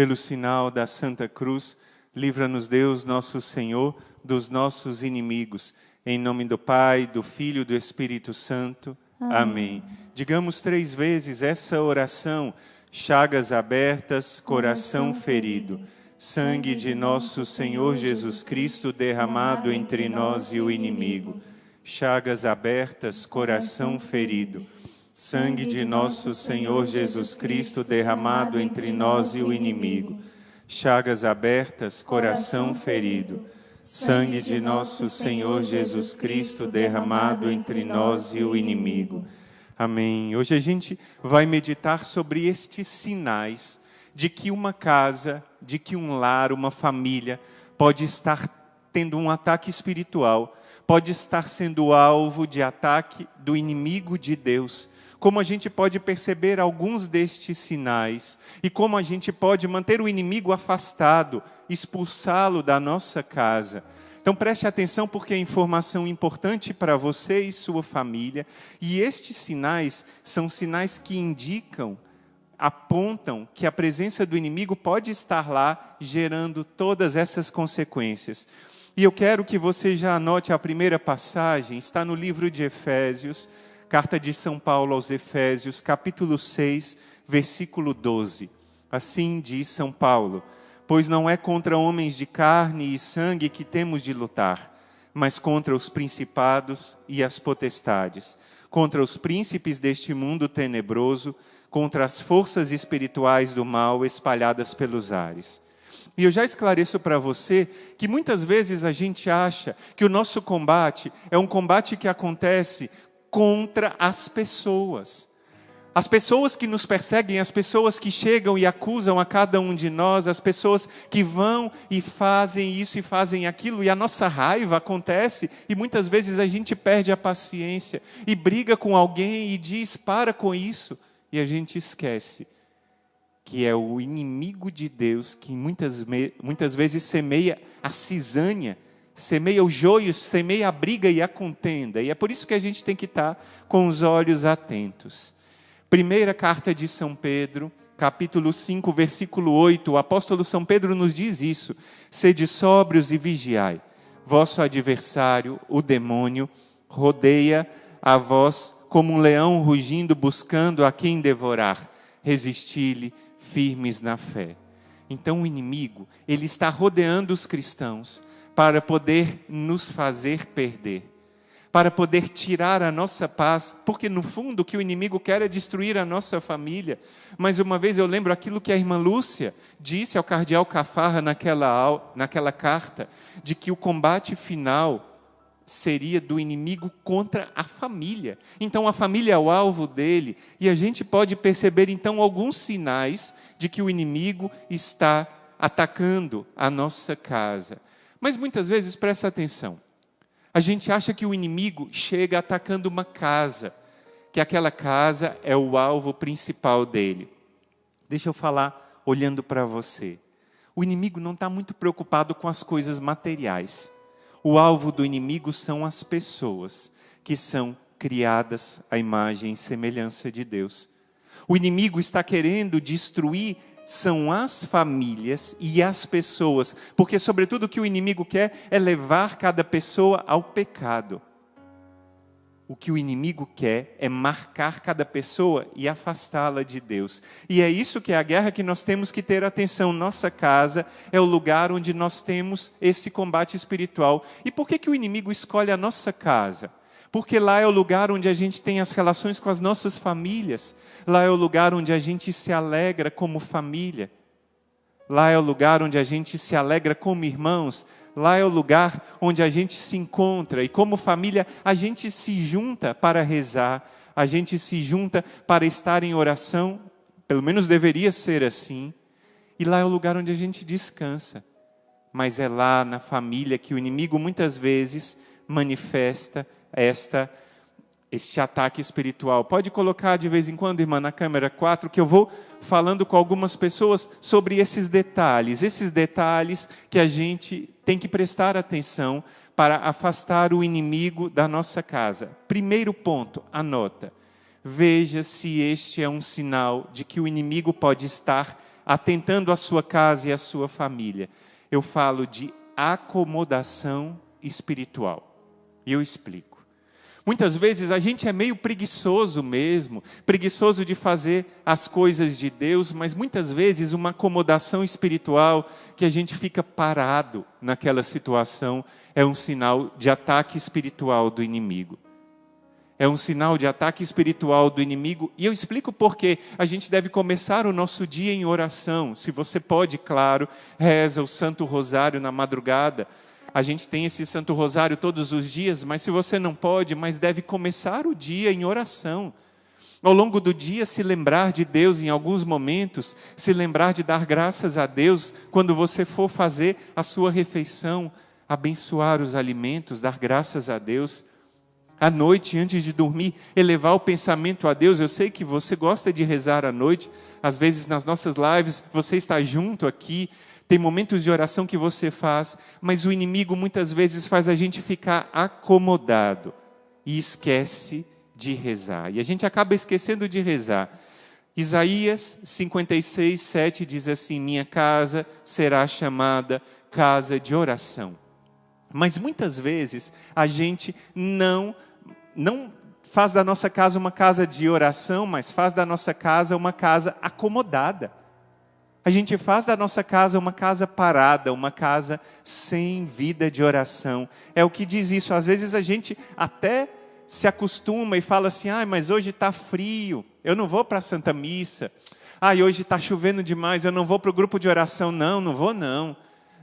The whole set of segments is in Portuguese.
Pelo sinal da Santa Cruz, livra-nos Deus, nosso Senhor, dos nossos inimigos. Em nome do Pai, do Filho e do Espírito Santo. Amém. Digamos 3 vezes essa oração. Chagas abertas, coração ferido. Sangue de nosso Senhor Jesus Cristo derramado entre nós e o inimigo. Chagas abertas, coração ferido. Sangue de nosso Senhor Jesus Cristo derramado entre nós e o inimigo. Chagas abertas, coração ferido. Sangue de nosso Senhor Jesus Cristo derramado entre nós e o inimigo. Amém. Hoje a gente vai meditar sobre estes sinais de que uma casa, de que um lar, uma família pode estar tendo um ataque espiritual, pode estar sendo alvo de ataque do inimigo de Deus. Como a gente pode perceber alguns destes sinais e como a gente pode manter o inimigo afastado, expulsá-lo da nossa casa. Então preste atenção porque é informação importante para você e sua família. E estes sinais são sinais que indicam, apontam que a presença do inimigo pode estar lá gerando todas essas consequências. E eu quero que você já anote a primeira passagem, está no livro de Efésios, carta de São Paulo aos Efésios, capítulo 6, versículo 12. Assim diz São Paulo: pois não é contra homens de carne e sangue que temos de lutar, mas contra os principados e as potestades, contra os príncipes deste mundo tenebroso, contra as forças espirituais do mal espalhadas pelos ares. E eu já esclareço para você que muitas vezes a gente acha que o nosso combate é um combate que acontece contra as pessoas. As pessoas que nos perseguem, as pessoas que chegam e acusam a cada um de nós, as pessoas que vão e fazem isso e fazem aquilo, e a nossa raiva acontece, e muitas vezes a gente perde a paciência, e briga com alguém e diz, para com isso, e a gente esquece que é o inimigo de Deus que muitas vezes semeia a cisanha, semeia o joio, semeia a briga e a contenda, e é por isso que a gente tem que estar com os olhos atentos. Primeira carta de São Pedro, capítulo 5, versículo 8, o apóstolo São Pedro nos diz isso: sede sóbrios e vigiai, vosso adversário, o demônio, rodeia a vós como um leão rugindo, buscando a quem devorar, resisti-lhe firmes na fé. Então o inimigo, ele está rodeando os cristãos para poder nos fazer perder, para poder tirar a nossa paz, porque no fundo o que o inimigo quer é destruir a nossa família. Mas uma vez eu lembro aquilo que a irmã Lúcia disse ao cardeal Cafarra naquela carta, de que o combate final seria do inimigo contra a família. Então a família é o alvo dele, e a gente pode perceber então alguns sinais de que o inimigo está atacando a nossa casa. Mas muitas vezes, presta atenção, a gente acha que o inimigo chega atacando uma casa, que aquela casa é o alvo principal dele. Deixa eu falar olhando para você. O inimigo não está muito preocupado com as coisas materiais. O alvo do inimigo são as pessoas que são criadas à imagem e semelhança de Deus. O inimigo está querendo destruir são as famílias e as pessoas, porque sobretudo o que o inimigo quer é levar cada pessoa ao pecado. O que o inimigo quer é marcar cada pessoa e afastá-la de Deus. E é isso que é a guerra que nós temos que ter atenção. Nossa casa é o lugar onde nós temos esse combate espiritual. E por que o inimigo escolhe a nossa casa? Porque lá é o lugar onde a gente tem as relações com as nossas famílias. Lá é o lugar onde a gente se alegra como família. Lá é o lugar onde a gente se alegra como irmãos. Lá é o lugar onde a gente se encontra. E como família, a gente se junta para rezar. A gente se junta para estar em oração. Pelo menos deveria ser assim. E lá é o lugar onde a gente descansa. Mas é lá na família que o inimigo muitas vezes manifesta este ataque espiritual. Pode colocar de vez em quando, irmã, na câmera 4, que eu vou falando com algumas pessoas sobre esses detalhes que a gente tem que prestar atenção para afastar o inimigo da nossa casa. Primeiro ponto, anota. Veja se este é um sinal de que o inimigo pode estar atentando à sua casa e à sua família. Eu falo de acomodação espiritual. E eu explico. Muitas vezes a gente é meio preguiçoso mesmo, preguiçoso de fazer as coisas de Deus, mas muitas vezes uma acomodação espiritual que a gente fica parado naquela situação é um sinal de ataque espiritual do inimigo. É um sinal de ataque espiritual do inimigo, e eu explico por quê. A gente deve começar o nosso dia em oração. Se você pode, claro, reza o Santo Rosário na madrugada. A gente tem esse Santo Rosário todos os dias, mas se você não pode, mas deve começar o dia em oração. Ao longo do dia, se lembrar de Deus em alguns momentos, se lembrar de dar graças a Deus quando você for fazer a sua refeição, abençoar os alimentos, dar graças a Deus. À noite, antes de dormir, elevar o pensamento a Deus. Eu sei que você gosta de rezar à noite, às vezes nas nossas lives, você está junto aqui, tem momentos de oração que você faz, mas o inimigo muitas vezes faz a gente ficar acomodado e esquece de rezar. E a gente acaba esquecendo de rezar. Isaías 56, 7 diz assim: minha casa será chamada casa de oração. Mas muitas vezes a gente não faz da nossa casa uma casa de oração, mas faz da nossa casa uma casa acomodada. A gente faz da nossa casa uma casa parada, uma casa sem vida de oração. É o que diz isso. Às vezes a gente até se acostuma e fala assim: mas hoje está frio, eu não vou para a Santa Missa. Hoje está chovendo demais, eu não vou para o grupo de oração. Não vou não.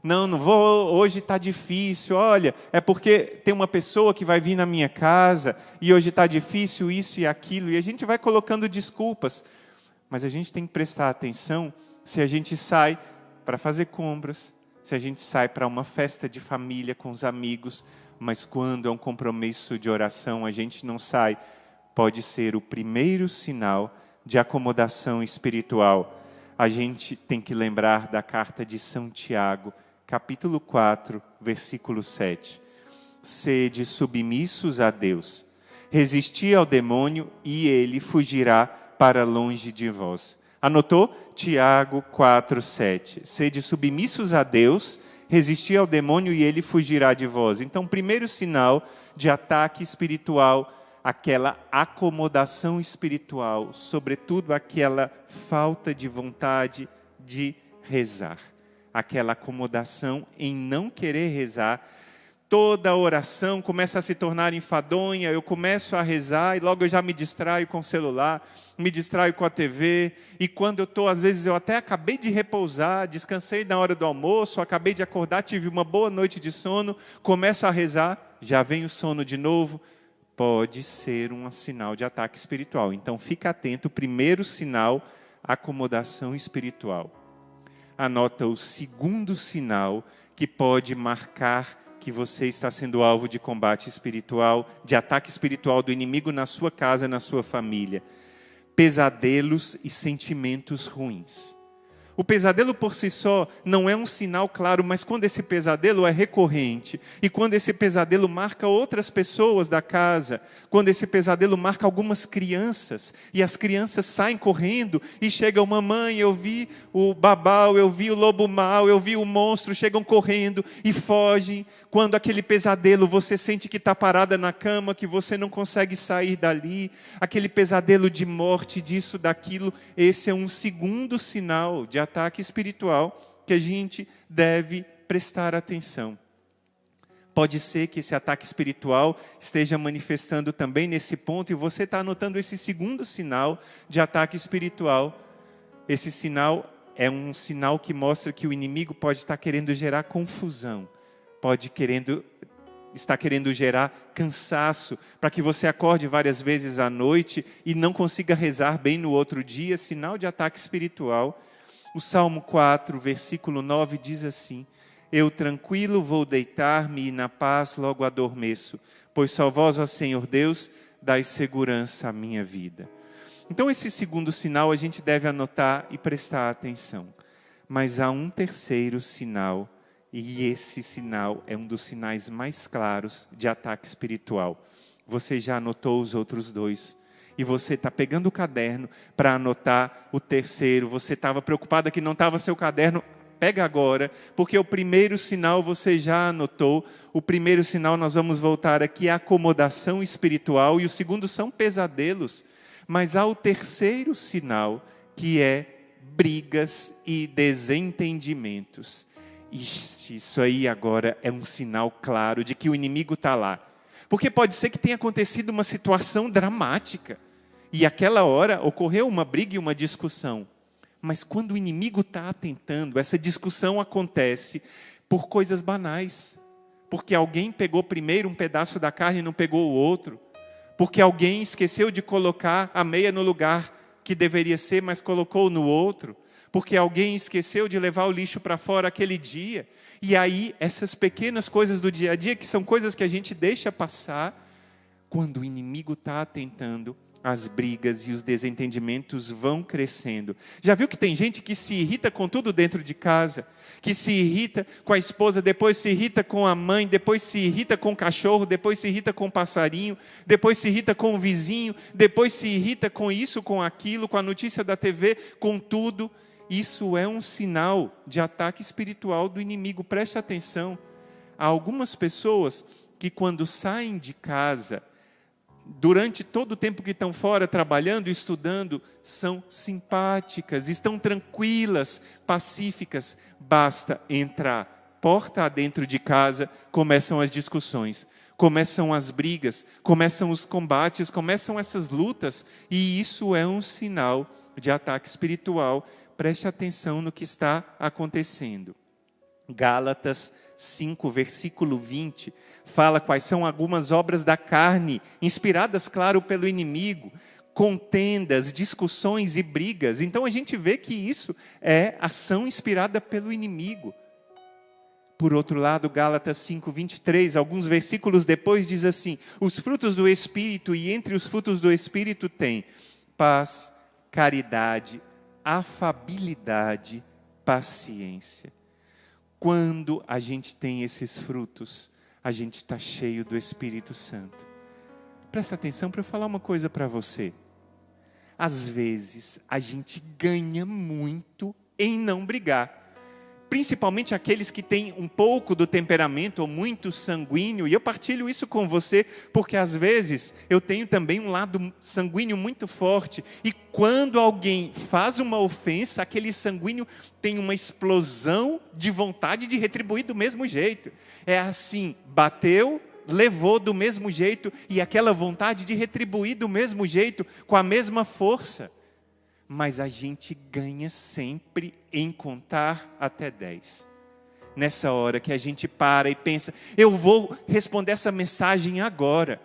Não vou, hoje está difícil. Olha, é porque tem uma pessoa que vai vir na minha casa e hoje está difícil isso e aquilo. E a gente vai colocando desculpas. Mas a gente tem que prestar atenção se a gente sai para fazer compras, se a gente sai para uma festa de família com os amigos, mas quando é um compromisso de oração a gente não sai, pode ser o primeiro sinal de acomodação espiritual. A gente tem que lembrar da carta de São Tiago, capítulo 4, versículo 7. Sede submissos a Deus, resisti ao demônio e ele fugirá para longe de vós. Anotou? Tiago 4, 7. Sede submissos a Deus, resisti ao demônio e ele fugirá de vós. Então, primeiro sinal de ataque espiritual, aquela acomodação espiritual, sobretudo aquela falta de vontade de rezar. Aquela acomodação em não querer rezar. Toda oração começa a se tornar enfadonha, eu começo a rezar e logo eu já me distraio com o celular, me distraio com a TV, e quando eu estou, às vezes eu até acabei de repousar, descansei na hora do almoço, acabei de acordar, tive uma boa noite de sono, começo a rezar, já vem o sono de novo, pode ser um sinal de ataque espiritual. Então fica atento, primeiro sinal, acomodação espiritual. Anota o segundo sinal que pode marcar que você está sendo alvo de combate espiritual, de ataque espiritual do inimigo na sua casa, na sua família. Pesadelos e sentimentos ruins. O pesadelo por si só não é um sinal claro, mas quando esse pesadelo é recorrente, e quando esse pesadelo marca outras pessoas da casa, quando esse pesadelo marca algumas crianças, e as crianças saem correndo, e chegam: mamãe, eu vi o babau, eu vi o lobo mau, eu vi o monstro, chegam correndo e fogem. Quando aquele pesadelo, você sente que está parada na cama, que você não consegue sair dali, aquele pesadelo de morte, disso, daquilo, esse é um segundo sinal de ataque espiritual que a gente deve prestar atenção. Pode ser que esse ataque espiritual esteja manifestando também nesse ponto, e você está anotando esse segundo sinal de ataque espiritual. Esse sinal é um sinal que mostra que o inimigo pode estar querendo gerar confusão, está querendo gerar cansaço, para que você acorde várias vezes à noite e não consiga rezar bem no outro dia, sinal de ataque espiritual. O Salmo 4, versículo 9 diz assim: eu tranquilo vou deitar-me e na paz logo adormeço, pois só vós, ó Senhor Deus, dais segurança à minha vida. Então esse segundo sinal a gente deve anotar e prestar atenção. Mas há um terceiro sinal, e esse sinal é um dos sinais mais claros de ataque espiritual. Você já anotou os outros dois. e você está pegando o caderno para anotar o terceiro, você estava preocupada que não estava seu caderno, pega agora, porque o primeiro sinal você já anotou. O primeiro sinal nós vamos voltar aqui, é acomodação espiritual, e o segundo são pesadelos. Mas há o terceiro sinal, que é brigas e desentendimentos. Isso aí agora é um sinal claro de que o inimigo está lá. Porque pode ser que tenha acontecido uma situação dramática, e aquela hora ocorreu uma briga e uma discussão. Mas quando o inimigo está atentando, essa discussão acontece por coisas banais. Porque alguém pegou primeiro um pedaço da carne e não pegou o outro. Porque alguém esqueceu de colocar a meia no lugar que deveria ser, mas colocou no outro. Porque alguém esqueceu de levar o lixo para fora aquele dia. E aí, essas pequenas coisas do dia a dia, que são coisas que a gente deixa passar, quando o inimigo está atentando, as brigas e os desentendimentos vão crescendo. Já viu que tem gente que se irrita com tudo dentro de casa? Que se irrita com a esposa, depois se irrita com a mãe, depois se irrita com o cachorro, depois se irrita com o passarinho, depois se irrita com o vizinho, depois se irrita com isso, com aquilo, com a notícia da TV, com tudo. Isso é um sinal de ataque espiritual do inimigo. Preste atenção. Há algumas pessoas que quando saem de casa, durante todo o tempo que estão fora trabalhando, estudando, são simpáticas, estão tranquilas, pacíficas. Basta entrar porta adentro de casa, começam as discussões, começam as brigas, começam os combates, começam essas lutas, e isso é um sinal de ataque espiritual. Preste atenção no que está acontecendo. Gálatas 5, versículo 20, fala quais são algumas obras da carne, inspiradas, claro, pelo inimigo, contendas, discussões e brigas. Então a gente vê que isso é ação inspirada pelo inimigo. Por outro lado, Gálatas 5, 23, alguns versículos depois diz assim: os frutos do Espírito, e entre os frutos do Espírito tem paz, caridade, afabilidade, paciência. Quando a gente tem esses frutos, a gente está cheio do Espírito Santo. Presta atenção para eu falar uma coisa para você. Às vezes, a gente ganha muito em não brigar. Principalmente aqueles que têm um pouco do temperamento ou muito sanguíneo. E eu partilho isso com você, porque às vezes eu tenho também um lado sanguíneo muito forte. E quando alguém faz uma ofensa, aquele sanguíneo tem uma explosão de vontade de retribuir do mesmo jeito. É assim, bateu, levou do mesmo jeito, e aquela vontade de retribuir do mesmo jeito, com a mesma força. Mas a gente ganha sempre em contar até 10. Nessa hora que a gente para e pensa, eu vou responder essa mensagem agora.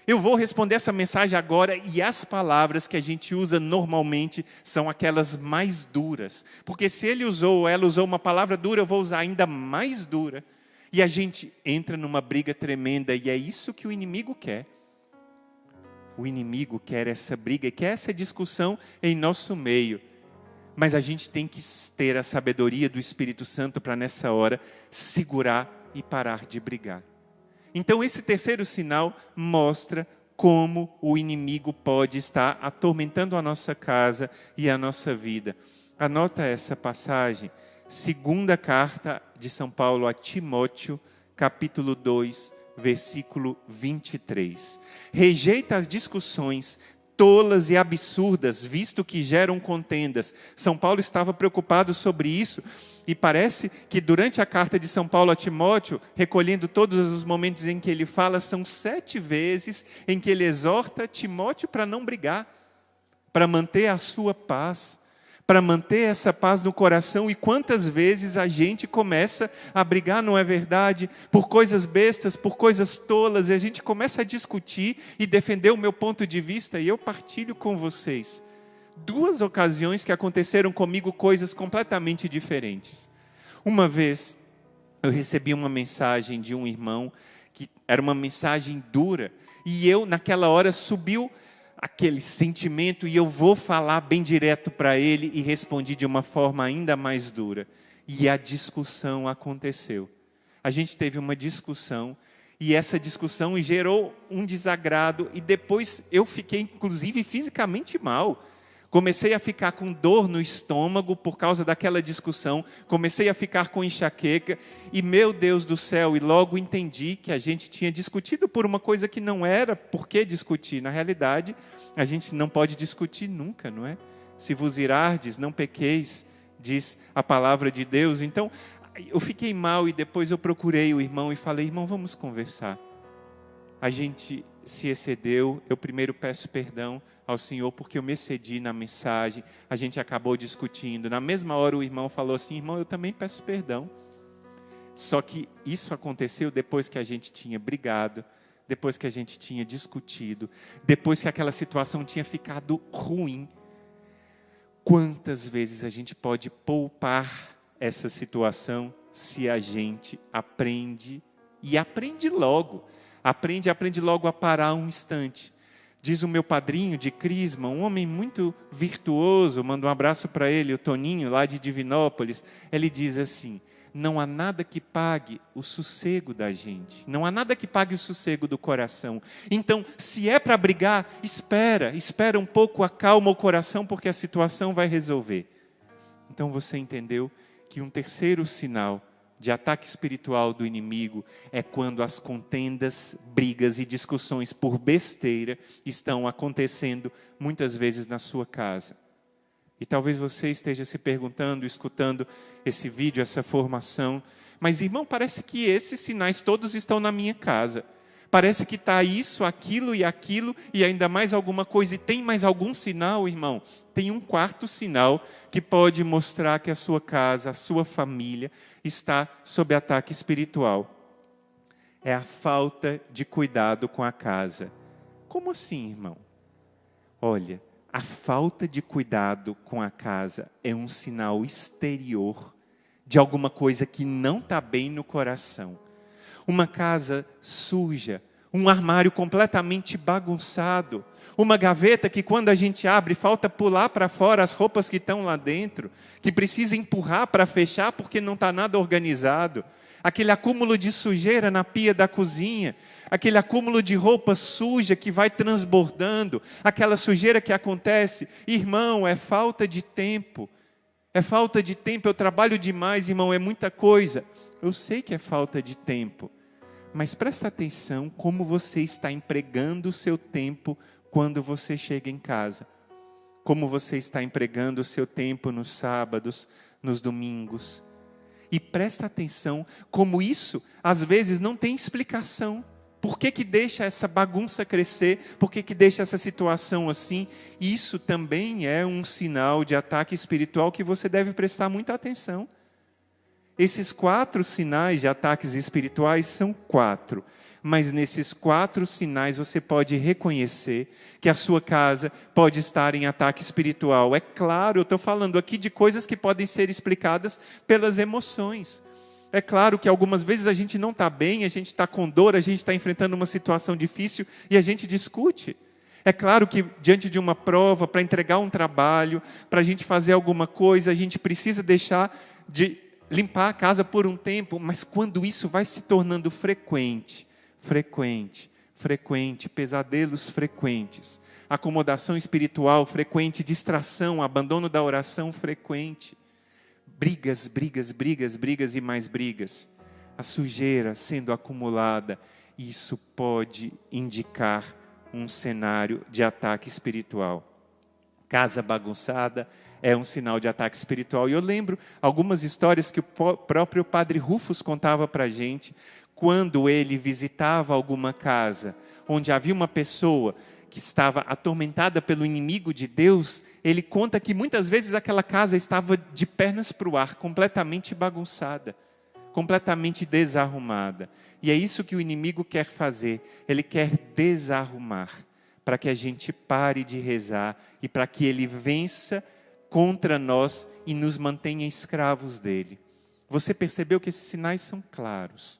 Eu vou responder essa mensagem agora, e as palavras que a gente usa normalmente são aquelas mais duras. Porque se ele usou ou ela usou uma palavra dura, eu vou usar ainda mais dura. E a gente entra numa briga tremenda, e é isso que o inimigo quer. O inimigo quer essa briga, quer essa discussão em nosso meio. Mas a gente tem que ter a sabedoria do Espírito Santo para nessa hora segurar e parar de brigar. Então esse terceiro sinal mostra como o inimigo pode estar atormentando a nossa casa e a nossa vida. Anota essa passagem, segunda carta de São Paulo a Timóteo, capítulo 2, versículo 23. Rejeita as discussões tolas e absurdas, visto que geram contendas. São Paulo estava preocupado sobre isso, e parece que durante a carta de São Paulo a Timóteo, recolhendo todos os momentos em que ele fala, são 7 vezes em que ele exorta Timóteo para não brigar, para manter a sua paz, para manter essa paz no coração. E quantas vezes a gente começa a brigar, não é verdade? Por coisas bestas, por coisas tolas, e a gente começa a discutir e defender o meu ponto de vista, e eu partilho com vocês 2 ocasiões que aconteceram comigo coisas completamente diferentes. Uma vez, eu recebi uma mensagem de um irmão, que era uma mensagem dura, e eu, naquela hora, subiu aquele sentimento, e eu vou falar bem direto para ele, e respondi de uma forma ainda mais dura. E a discussão aconteceu. A gente teve uma discussão, E essa discussão gerou um desagrado, e depois eu fiquei, inclusive, fisicamente mal. Comecei a ficar com dor no estômago por causa daquela discussão, comecei a ficar com enxaqueca, e meu Deus do céu, e logo entendi que a gente tinha discutido por uma coisa que não era por que discutir. Na realidade, a gente não pode discutir nunca, não é? Se vos irardes, não pequeis, diz a palavra de Deus. Então, eu fiquei mal, e depois eu procurei o irmão e falei: irmão, vamos conversar. A gente se excedeu, eu primeiro peço perdão ao Senhor porque eu me excedi na mensagem, a gente acabou discutindo. Na mesma hora o irmão falou assim: irmão, eu também peço perdão. Só que isso aconteceu depois que a gente tinha brigado, depois que a gente tinha discutido, depois que aquela situação tinha ficado ruim. Quantas vezes a gente pode poupar essa situação se a gente aprende, e aprende logo, aprende logo a parar um instante. Diz o meu padrinho de Crisma, um homem muito virtuoso, mando um abraço para ele, o Toninho, lá de Divinópolis. Ele diz assim: não há nada que pague o sossego da gente, não há nada que pague o sossego do coração. Então, se é para brigar, espera um pouco, acalma o coração, porque a situação vai resolver. Então você entendeu que um terceiro sinal de ataque espiritual do inimigo é quando as contendas, brigas e discussões por besteira estão acontecendo muitas vezes na sua casa. E talvez você esteja se perguntando, escutando esse vídeo, essa formação: mas irmão, parece que esses sinais todos estão na minha casa. Parece que está isso, aquilo e ainda mais alguma coisa. E tem mais algum sinal, irmão? Tem um quarto sinal que pode mostrar que a sua casa, a sua família está sob ataque espiritual. É a falta de cuidado com a casa. Como assim, irmão? Olha, a falta de cuidado com a casa é um sinal exterior de alguma coisa que não está bem no coração. Uma casa suja, um armário completamente bagunçado, uma gaveta que quando a gente abre, falta pular para fora as roupas que estão lá dentro, que precisa empurrar para fechar porque não está nada organizado, aquele acúmulo de sujeira na pia da cozinha, aquele acúmulo de roupa suja que vai transbordando, aquela sujeira que acontece. Irmão, é falta de tempo, eu trabalho demais, irmão, é muita coisa. Eu sei que é falta de tempo, mas presta atenção como você está empregando o seu tempo quando você chega em casa. Como você está empregando o seu tempo nos sábados, nos domingos. E presta atenção como isso, às vezes, não tem explicação. Por que deixa essa bagunça crescer? Por que deixa essa situação assim? Isso também é um sinal de ataque espiritual que você deve prestar muita atenção. Esses 4 sinais de ataques espirituais são 4. Mas nesses 4 sinais você pode reconhecer que a sua casa pode estar em ataque espiritual. É claro, eu estou falando aqui de coisas que podem ser explicadas pelas emoções. É claro que algumas vezes a gente não está bem, a gente está com dor, a gente está enfrentando uma situação difícil e a gente discute. É claro que diante de uma prova, para entregar um trabalho, para a gente fazer alguma coisa, a gente precisa deixar de limpar a casa por um tempo, mas quando isso vai se tornando frequente, pesadelos frequentes, acomodação espiritual frequente, distração, abandono da oração frequente, brigas e mais brigas, a sujeira sendo acumulada, isso pode indicar um cenário de ataque espiritual. Casa bagunçada é um sinal de ataque espiritual. E eu lembro algumas histórias que o próprio Padre Rufus contava para a gente, quando ele visitava alguma casa, onde havia uma pessoa que estava atormentada pelo inimigo de Deus. Ele conta que muitas vezes aquela casa estava de pernas para o ar, completamente bagunçada, completamente desarrumada. E é isso que o inimigo quer fazer, ele quer desarrumar, para que a gente pare de rezar e para que ele vença contra nós e nos mantenha escravos dele. Você percebeu que esses sinais são claros.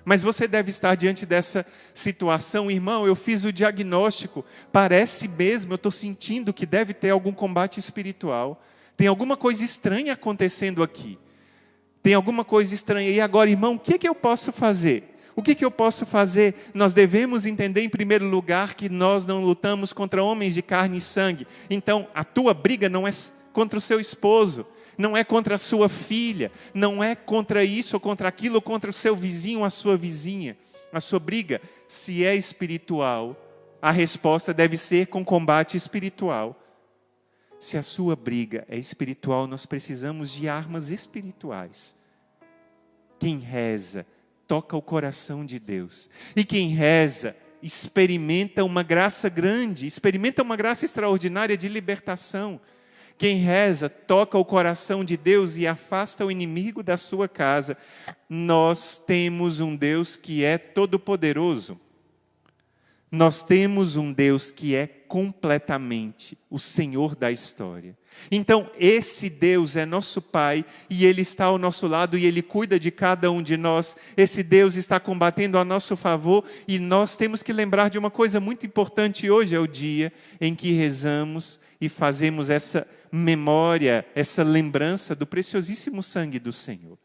Mas você deve estar diante dessa situação: irmão, eu fiz o diagnóstico, parece mesmo, eu estou sentindo que deve ter algum combate espiritual. Tem alguma coisa estranha acontecendo aqui. Tem alguma coisa estranha. E agora, irmão, o que eu posso fazer? O que eu posso fazer? Nós devemos entender, em primeiro lugar, que nós não lutamos contra homens de carne e sangue. Então, a tua briga não é contra o seu esposo, não é contra a sua filha, não é contra isso ou contra aquilo, ou contra o seu vizinho ou a sua vizinha. A sua briga, se é espiritual, a resposta deve ser com combate espiritual. Se a sua briga é espiritual, nós precisamos de armas espirituais. Quem reza, toca o coração de Deus. E quem reza, experimenta uma graça grande, experimenta uma graça extraordinária de libertação. Quem reza, toca o coração de Deus e afasta o inimigo da sua casa. Nós temos um Deus que é todo-poderoso. Nós temos um Deus que é completamente o Senhor da história. Então, esse Deus é nosso Pai, e Ele está ao nosso lado, e Ele cuida de cada um de nós. Esse Deus está combatendo a nosso favor, e nós temos que lembrar de uma coisa muito importante. Hoje é o dia em que rezamos e fazemos essa memória, essa lembrança do preciosíssimo sangue do Senhor.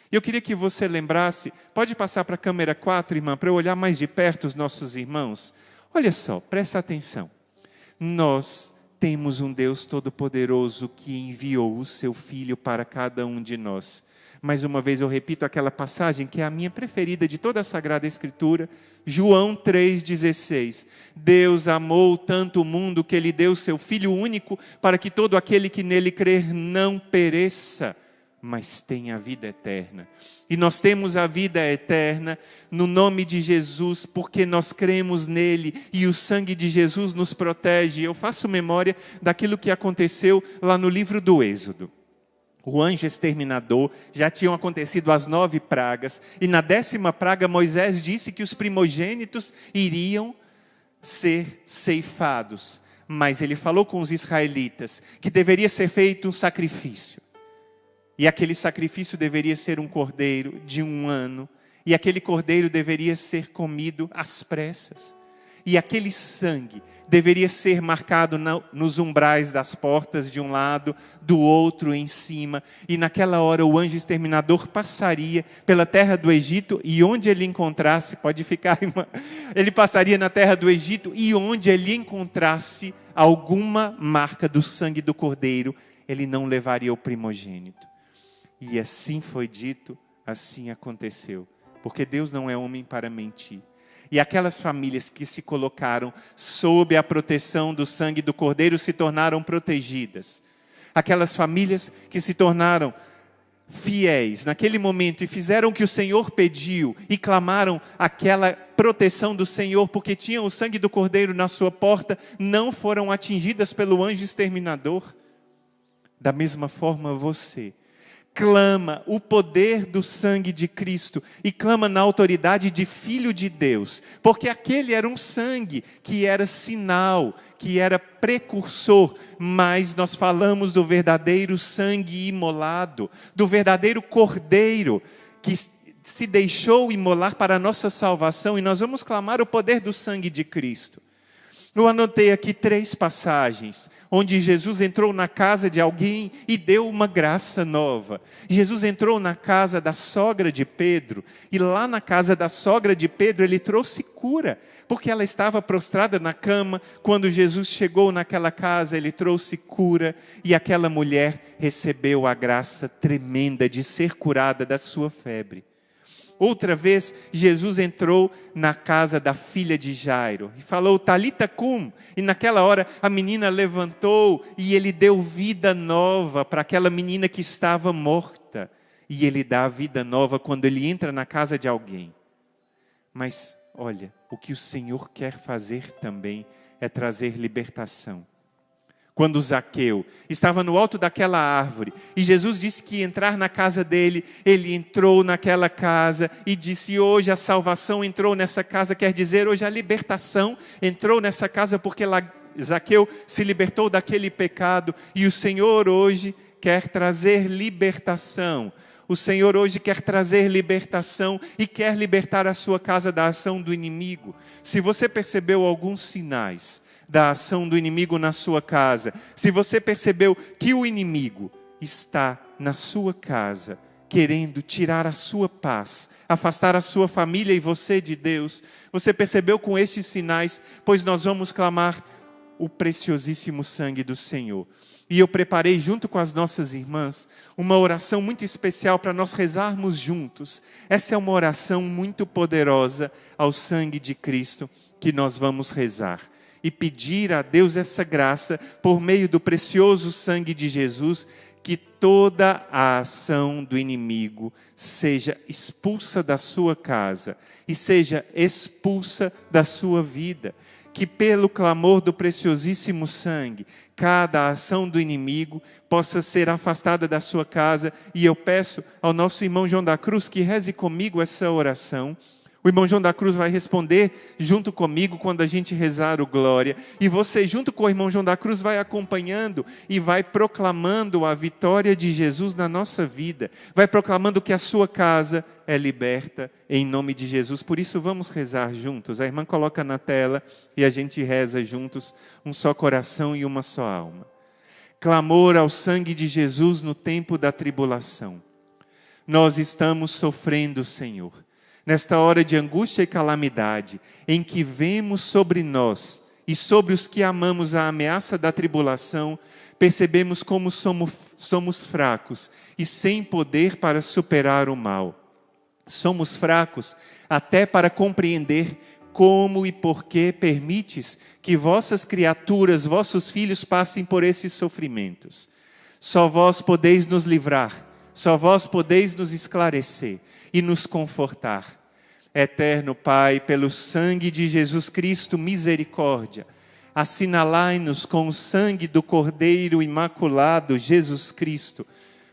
Eu queria que você lembrasse, pode passar para a câmera 4, irmã, para eu olhar mais de perto os nossos irmãos. Olha só, presta atenção. Nós temos um Deus todo-poderoso que enviou o seu Filho para cada um de nós. Mais uma vez eu repito aquela passagem que é a minha preferida de toda a Sagrada Escritura, João 3,16. Deus amou tanto o mundo que Ele deu o seu Filho único para que todo aquele que nele crer não pereça, mas tem a vida eterna. E nós temos a vida eterna no nome de Jesus, porque nós cremos nele e o sangue de Jesus nos protege. Eu faço memória daquilo que aconteceu lá no livro do Êxodo. O anjo exterminador, já tinham acontecido as 9 pragas, e na 10ª praga Moisés disse que os primogênitos iriam ser ceifados. Mas ele falou com os israelitas que deveria ser feito um sacrifício. E aquele sacrifício deveria ser um cordeiro de 1 ano. E aquele cordeiro deveria ser comido às pressas. E aquele sangue deveria ser marcado nos umbrais das portas de um lado, do outro em cima. E naquela hora o anjo exterminador passaria pela terra do Egito, e onde ele encontrasse, pode ficar, irmã, ele passaria na terra do Egito, e onde ele encontrasse alguma marca do sangue do cordeiro, ele não levaria o primogênito. E assim foi dito, assim aconteceu. Porque Deus não é homem para mentir. E aquelas famílias que se colocaram sob a proteção do sangue do Cordeiro se tornaram protegidas. Aquelas famílias que se tornaram fiéis naquele momento e fizeram o que o Senhor pediu e clamaram aquela proteção do Senhor porque tinham o sangue do Cordeiro na sua porta, não foram atingidas pelo anjo exterminador. Da mesma forma você clama o poder do sangue de Cristo e clama na autoridade de Filho de Deus, porque aquele era um sangue que era sinal, que era precursor, mas nós falamos do verdadeiro sangue imolado, do verdadeiro Cordeiro que se deixou imolar para a nossa salvação, e nós vamos clamar o poder do sangue de Cristo. Eu anotei aqui 3 passagens, onde Jesus entrou na casa de alguém e deu uma graça nova. Jesus entrou na casa da sogra de Pedro, e lá na casa da sogra de Pedro ele trouxe cura, porque ela estava prostrada na cama. Quando Jesus chegou naquela casa, ele trouxe cura, e aquela mulher recebeu a graça tremenda de ser curada da sua febre. Outra vez, Jesus entrou na casa da filha de Jairo e falou, Talita cum, e naquela hora a menina levantou e ele deu vida nova para aquela menina que estava morta. E ele dá vida nova quando ele entra na casa de alguém. Mas, olha, o que o Senhor quer fazer também é trazer libertação. Quando Zaqueu estava no alto daquela árvore, e Jesus disse que ia entrar na casa dele, ele entrou naquela casa e disse, hoje a salvação entrou nessa casa, quer dizer, hoje a libertação entrou nessa casa, porque Zaqueu se libertou daquele pecado, e o Senhor hoje quer trazer libertação. O Senhor hoje quer trazer libertação e quer libertar a sua casa da ação do inimigo. Se você percebeu alguns sinais da ação do inimigo na sua casa, se você percebeu que o inimigo está na sua casa, querendo tirar a sua paz, afastar a sua família e você de Deus. Você percebeu com estes sinais? Pois nós vamos clamar o preciosíssimo sangue do Senhor. E eu preparei, junto com as nossas irmãs, uma oração muito especial para nós rezarmos juntos. Essa é uma oração muito poderosa ao sangue de Cristo que nós vamos rezar. E pedir a Deus essa graça, por meio do precioso sangue de Jesus, que toda a ação do inimigo seja expulsa da sua casa e seja expulsa da sua vida. Que pelo clamor do preciosíssimo sangue, cada ação do inimigo possa ser afastada da sua casa. E eu peço ao nosso irmão João da Cruz que reze comigo essa oração. O irmão João da Cruz vai responder junto comigo quando a gente rezar o Glória. E você, junto com o irmão João da Cruz, vai acompanhando e vai proclamando a vitória de Jesus na nossa vida. Vai proclamando que a sua casa é liberta em nome de Jesus. Por isso vamos rezar juntos. A irmã coloca na tela e a gente reza juntos, um só coração e uma só alma. Clamor ao sangue de Jesus no tempo da tribulação. Nós estamos sofrendo, Senhor, nesta hora de angústia e calamidade, em que vemos sobre nós e sobre os que amamos a ameaça da tribulação, percebemos como somos fracos e sem poder para superar o mal. Somos fracos até para compreender como e por que permites que vossas criaturas, vossos filhos passem por esses sofrimentos. Só vós podeis nos livrar, só vós podeis nos esclarecer e nos confortar. Eterno Pai, pelo sangue de Jesus Cristo, misericórdia, assinalai-nos com o sangue do Cordeiro Imaculado, Jesus Cristo,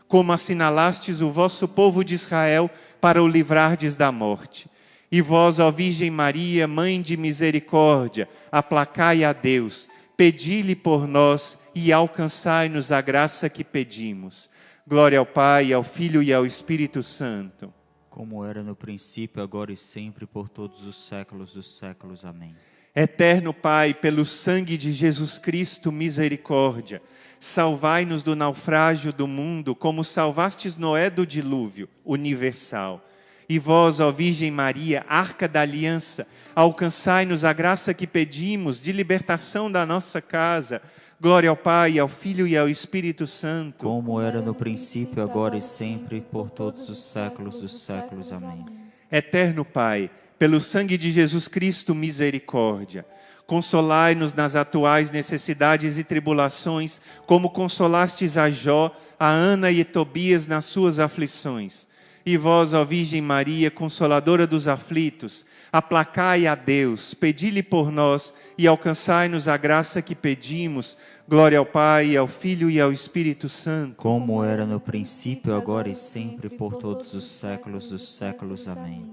como assinalastes o vosso povo de Israel para o livrardes da morte. E vós, ó Virgem Maria, Mãe de misericórdia, aplacai a Deus, pedi-lhe por nós e alcançai-nos a graça que pedimos. Glória ao Pai, ao Filho e ao Espírito Santo. Como era no princípio, agora e sempre, por todos os séculos dos séculos. Amém. Eterno Pai, pelo sangue de Jesus Cristo, misericórdia, salvai-nos do naufrágio do mundo, como salvastes Noé do dilúvio universal. E vós, ó Virgem Maria, Arca da Aliança, alcançai-nos a graça que pedimos de libertação da nossa casa. Glória ao Pai, ao Filho e ao Espírito Santo. Como era no princípio, agora e sempre, por todos os séculos dos séculos. Amém. Eterno Pai, pelo sangue de Jesus Cristo, misericórdia, consolai-nos nas atuais necessidades e tribulações, como consolastes a Jó, a Ana e a Tobias nas suas aflições. E vós, ó Virgem Maria, Consoladora dos aflitos, aplacai a Deus, pedi-lhe por nós e alcançai-nos a graça que pedimos. Glória ao Pai, ao Filho e ao Espírito Santo. Como era no princípio, agora e sempre, por todos os séculos dos séculos. Amém.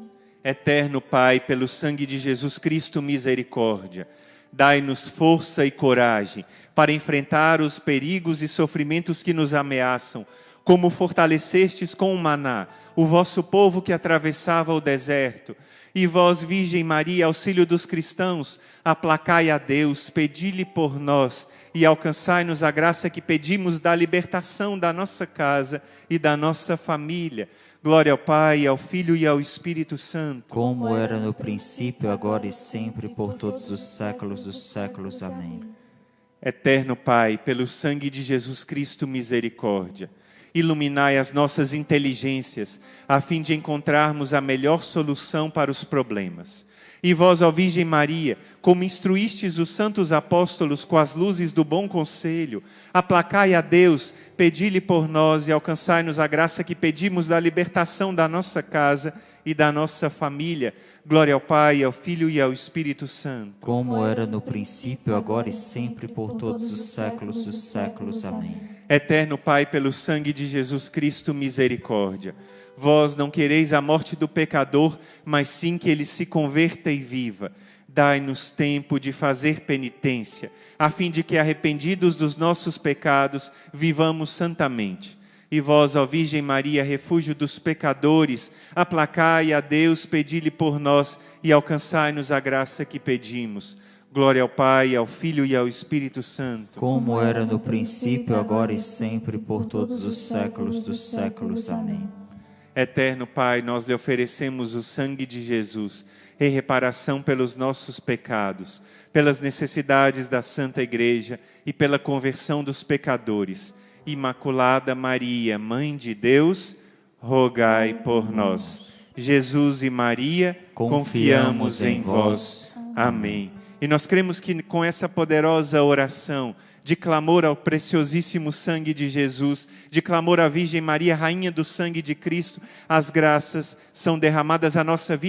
Eterno Pai, pelo sangue de Jesus Cristo, misericórdia, dai-nos força e coragem para enfrentar os perigos e sofrimentos que nos ameaçam, como fortalecestes com o maná o vosso povo que atravessava o deserto. E vós, Virgem Maria, auxílio dos cristãos, aplacai a Deus, pedi-lhe por nós e alcançai-nos a graça que pedimos da libertação da nossa casa e da nossa família. Glória ao Pai, ao Filho e ao Espírito Santo. Como era no princípio, agora e sempre, por todos os séculos dos séculos. Amém. Eterno Pai, pelo sangue de Jesus Cristo, misericórdia, iluminai as nossas inteligências, a fim de encontrarmos a melhor solução para os problemas. E vós, ó Virgem Maria, como instruístes os santos apóstolos com as luzes do bom conselho, aplacai a Deus, pedi-lhe por nós e alcançai-nos a graça que pedimos da libertação da nossa casa e da nossa família. Glória ao Pai, ao Filho e ao Espírito Santo. Como era no princípio, agora e sempre, por todos os séculos dos séculos. Amém. Eterno Pai, pelo sangue de Jesus Cristo, misericórdia. Vós não quereis a morte do pecador, mas sim que ele se converta e viva. Dai-nos tempo de fazer penitência, a fim de que, arrependidos dos nossos pecados, vivamos santamente. E vós, ó Virgem Maria, refúgio dos pecadores, aplacai a Deus, pedi-lhe por nós e alcançai-nos a graça que pedimos. Glória ao Pai, ao Filho e ao Espírito Santo. Como era no princípio, agora e sempre, por todos os séculos dos séculos. Amém. Eterno Pai, nós lhe oferecemos o sangue de Jesus em reparação pelos nossos pecados, pelas necessidades da Santa Igreja e pela conversão dos pecadores. Imaculada Maria, Mãe de Deus, rogai por nós. Jesus e Maria, confiamos em vós. Amém. E nós cremos que com essa poderosa oração de clamor ao preciosíssimo sangue de Jesus, de clamor à Virgem Maria, Rainha do sangue de Cristo, as graças são derramadas à nossa vida